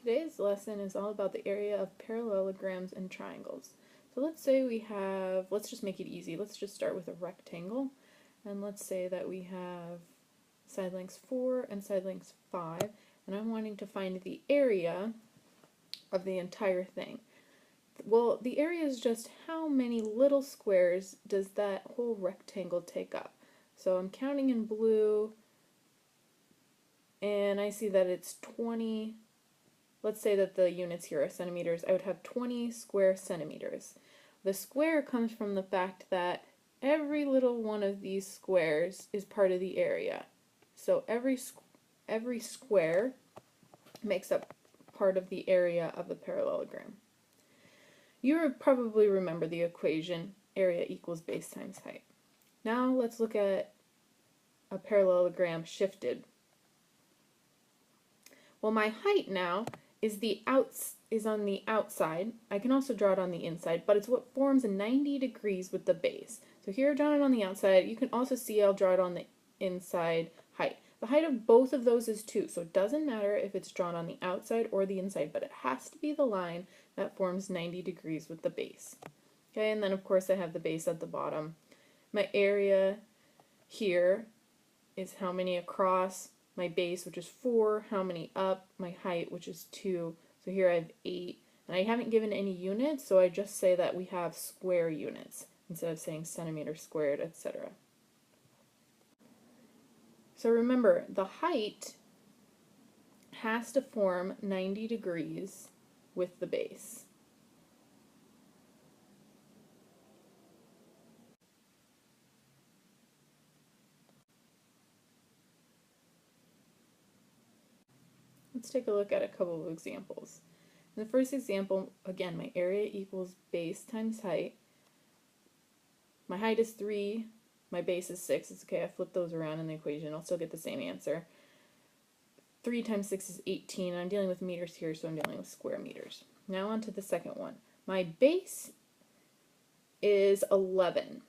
Today's lesson is all about the area of parallelograms and triangles. So let's say we have, let's just make it easy, let's just start with a rectangle, and let's say that we have side lengths 4 and side lengths 5, and I'm wanting to find the area of the entire thing. Well, the area is just how many little squares does that whole rectangle take up. So I'm counting in blue, and I see that it's 20. Let's say that the units here are centimeters. I would have 20 square centimeters. The square comes from the fact that every little one of these squares is part of the area. So every square makes up part of the area of the parallelogram. You probably remember the equation area equals base times height. Now let's look at a parallelogram shifted. Well, my height now is on the outside. I can also draw it on the inside, but it's what forms 90 degrees with the base. So here I draw it on the outside. You can also see I'll draw it on the inside height. The height of both of those is 2, so it doesn't matter if it's drawn on the outside or the inside, but it has to be the line that forms 90 degrees with the base. Okay, and then of course I have the base at the bottom. My area here is how many across, my base, which is 4, how many up, my height, which is 2. So here I have 8. And I haven't given any units, so I just say that we have square units instead of saying centimeters squared, etc. So remember, the height has to form 90 degrees with the base. Let's take a look at a couple of examples. In the first example, again, my area equals base times height. My height is 3, my base is 6. It's okay, I flip those around in the equation, I'll still get the same answer. 3 times 6 is 18, and I'm dealing with meters here, so I'm dealing with square meters. Now on to the second one. My base is 11,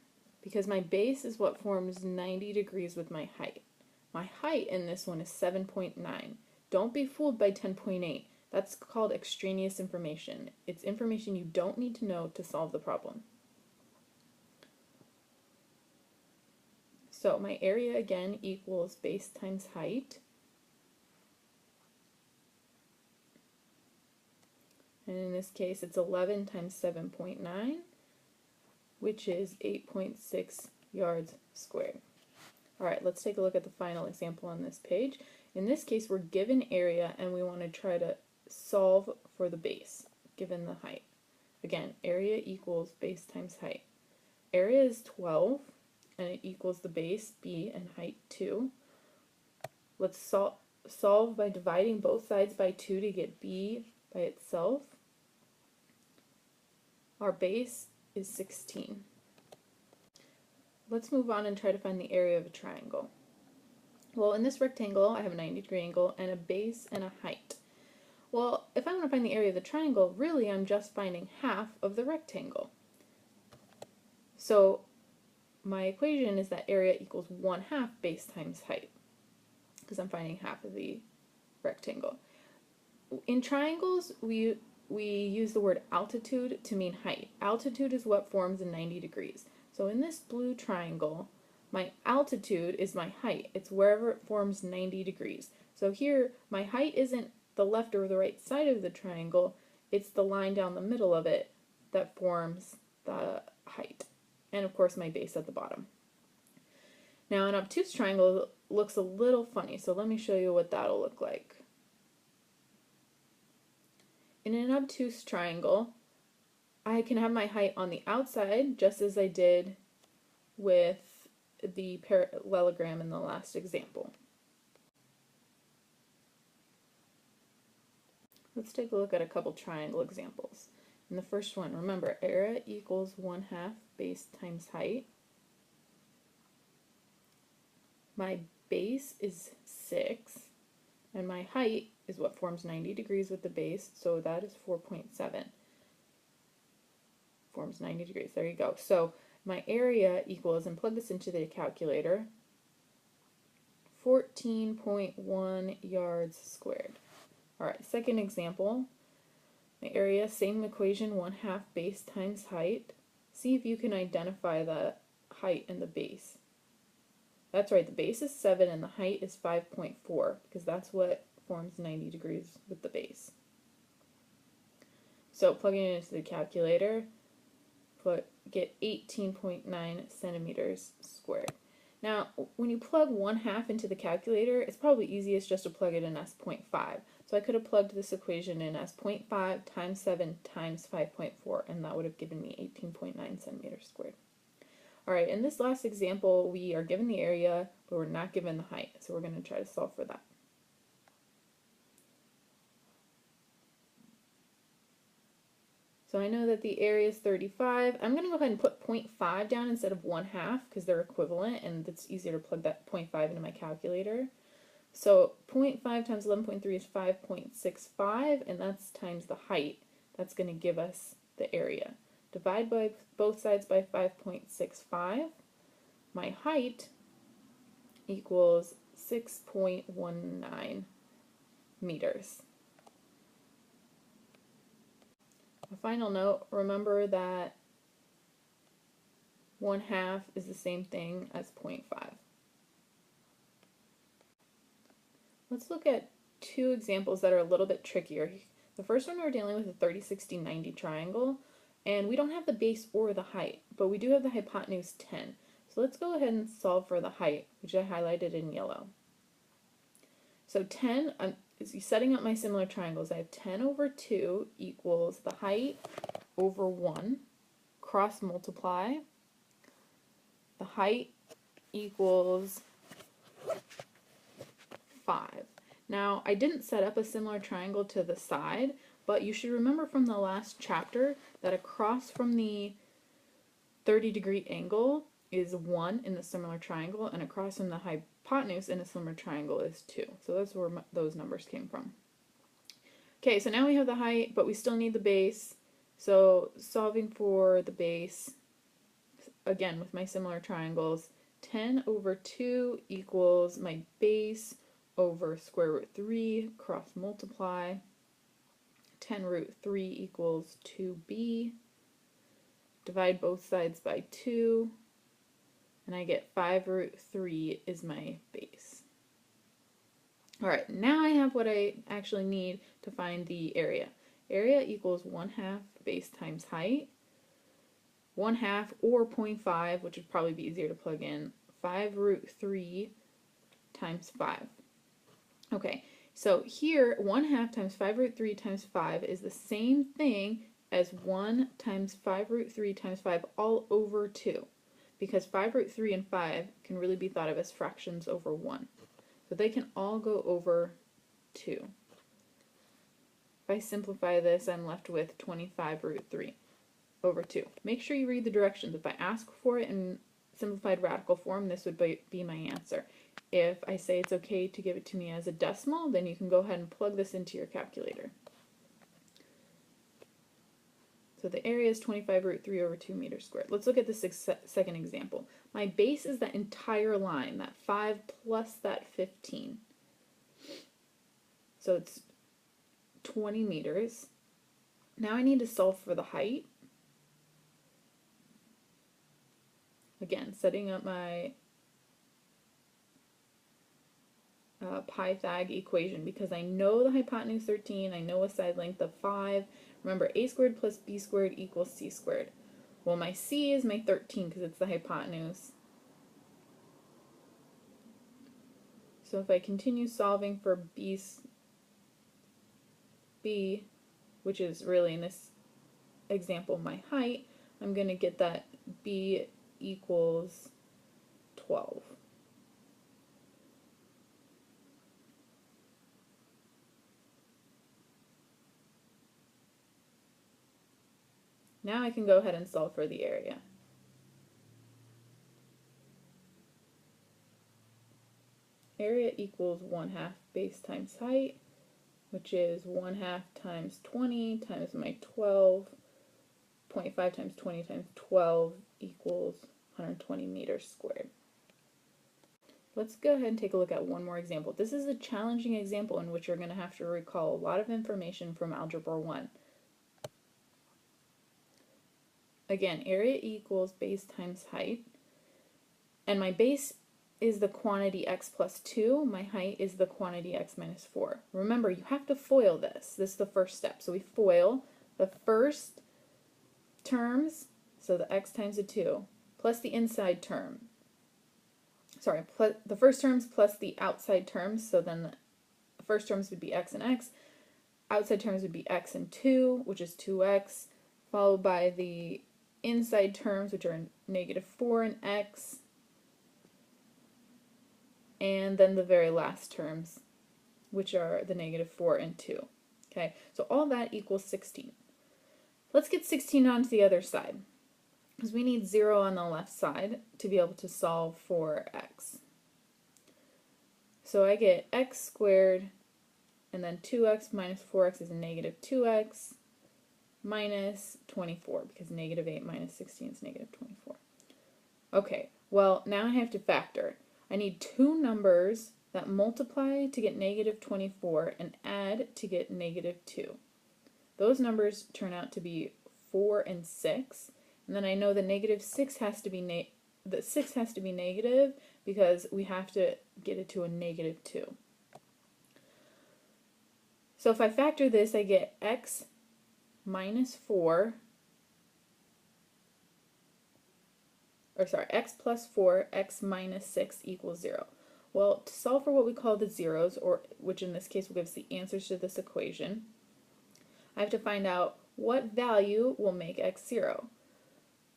because my base is what forms 90 degrees with my height. My height in this one is 7.9. Don't be fooled by 10.8. That's called extraneous information. It's information you don't need to know to solve the problem. So my area again equals base times height. And in this case it's 11 times 7.9, which is 8.6 yards squared. Alright, let's take a look at the final example on this page. In this case we're given area and we want to try to solve for the base, given the height. Again, area equals base times height. Area is 12, and it equals the base, b, and height 2. Let's solve by dividing both sides by 2 to get b by itself. Our base is 16. Let's move on and try to find the area of a triangle. Well, in this rectangle, I have a 90-degree angle and a base and a height. Well, if I want to find the area of the triangle, really I'm just finding half of the rectangle. So my equation is that area equals 1/2 base times height, because I'm finding half of the rectangle. In triangles, we use the word altitude to mean height. Altitude is what forms 90 degrees. So in this blue triangle, my altitude is my height. It's wherever it forms 90 degrees. So here, my height isn't the left or the right side of the triangle, it's the line down the middle of it that forms the height. And of course my base at the bottom. Now an obtuse triangle looks a little funny, so let me show you what that'll look like. In an obtuse triangle, I can have my height on the outside, just as I did with the parallelogram in the last example. Let's take a look at a couple triangle examples. In the first one, remember, area equals 1/2 base times height. My base is 6, and my height is what forms 90 degrees with the base, so that is 4.7. Forms 90 degrees, there you go. So my area equals, and plug this into the calculator, 14.1 yards squared. Alright, second example. The area, same equation, 1/2 base times height. See if you can identify the height and the base. That's right, the base is 7 and the height is 5.4 because that's what forms 90 degrees with the base. So plugging it into the calculator, get 18.9 centimeters squared. Now, when you plug 1/2 into the calculator, it's probably easiest just to plug it in as 0.5. So I could have plugged this equation in as 0.5 times 7 times 5.4, and that would have given me 18.9 centimeters squared. Alright, in this last example, we are given the area, but we're not given the height, so we're going to try to solve for that. So I know that the area is 35. I'm going to go ahead and put 0.5 down instead of 1/2 because they're equivalent, and it's easier to plug that 0.5 into my calculator. So 0.5 times 11.3 is 5.65, and that's times the height. That's going to give us the area. Divide by both sides by 5.65. My height equals 6.19 meters. A final note, remember that 1/2 is the same thing as 0.5. Let's look at two examples that are a little bit trickier. The first one, we're dealing with a 30, 60, 90 triangle, and we don't have the base or the height, but we do have the hypotenuse 10. So let's go ahead and solve for the height, which I highlighted in yellow. So 10, setting up my similar triangles, I have 10 over 2 equals the height over 1, cross multiply. The height equals 5. Now, I didn't set up a similar triangle to the side, but you should remember from the last chapter that across from the 30-degree angle is 1 in the similar triangle, and across from the hypotenuse in a similar triangle is 2. So that's where those numbers came from. Okay, so now we have the height, but we still need the base. So solving for the base, again with my similar triangles, 10 over 2 equals my base over square root 3, cross multiply. 10 root 3 equals 2b. Divide both sides by 2, and I get 5 root 3 is my base. Alright, now I have what I actually need to find the area. Area equals 1/2 base times height. 1/2 or 0.5, which would probably be easier to plug in, 5 root 3 times 5. Okay, so here 1/2 times 5 root 3 times 5 is the same thing as 1 times 5 root 3 times 5 all over 2, because 5 root 3 and 5 can really be thought of as fractions over 1. So they can all go over 2. If I simplify this, I'm left with 25 root 3 over 2. Make sure you read the directions. If I ask for it in simplified radical form, this would be my answer. If I say it's okay to give it to me as a decimal, then you can go ahead and plug this into your calculator. So the area is 25 root 3 over 2 meters squared. Let's look at this second example. My base is that entire line, that 5 plus that 15. So it's 20 meters. Now I need to solve for the height. Again, setting up my Pythag equation, because I know the hypotenuse 13, I know a side length of 5. Remember, a squared plus b squared equals c squared. Well, my c is my 13 because it's the hypotenuse. So if I continue solving for b, which is really in this example my height, I'm going to get that b equals 12. Now I can go ahead and solve for the area. Area equals 1/2 base times height, which is 1/2 times 20 times my 12. 0.5 times 20 times 12 equals 120 meters squared. let's go ahead and take a look at one more example. This is a challenging example in which you're going to have to recall a lot of information from Algebra 1. Again, area equals base times height, and my base is the quantity x plus 2, my height is the quantity x minus 4. Remember, you have to FOIL this. This is the first step. So we FOIL the first terms, so the x times the 2, plus the inside term. Sorry, the first terms plus the outside terms, so then the first terms would be x and x, outside terms would be x and 2, which is 2x, followed by the inside terms, which are negative 4 and x, and then the very last terms, which are the negative 4 and 2. Okay, so all that equals 16. Let's get 16 onto the other side, because we need 0 on the left side to be able to solve for x. So I get x squared, and then 2x minus 4x is negative 2x, minus 24, because negative 8 minus 16 is negative 24. Okay, well, now I have to factor. I need two numbers that multiply to get negative 24 and add to get negative 2. Those numbers turn out to be 4 and 6, and then I know the negative 6 has to be negative because we have to get it to a negative 2. So if I factor this, I get x minus 4, x plus 4, x minus 6 equals 0. Well, to solve for what we call the zeros, or which in this case will give us the answers to this equation, I have to find out what value will make x 0.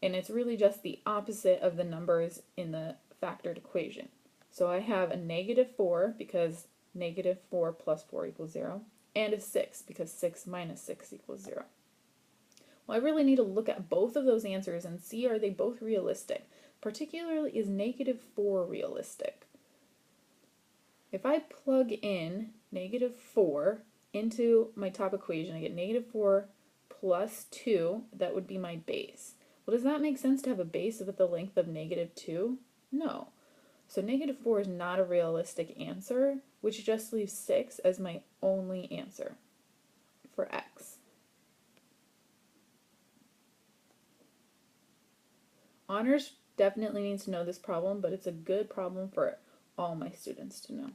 And it's really just the opposite of the numbers in the factored equation. So I have a negative 4 because negative 4 plus 4 equals 0, and a 6 because 6 minus 6 equals 0. Well, I really need to look at both of those answers and see, are they both realistic? Particularly, is negative 4 realistic? If I plug in negative 4 into my top equation, I get negative 4 plus 2, that would be my base. Well, does that make sense to have a base with the length of negative 2? No. So negative 4 is not a realistic answer, which just leaves 6 as my only answer for x. Honors definitely needs to know this problem, but it's a good problem for all my students to know.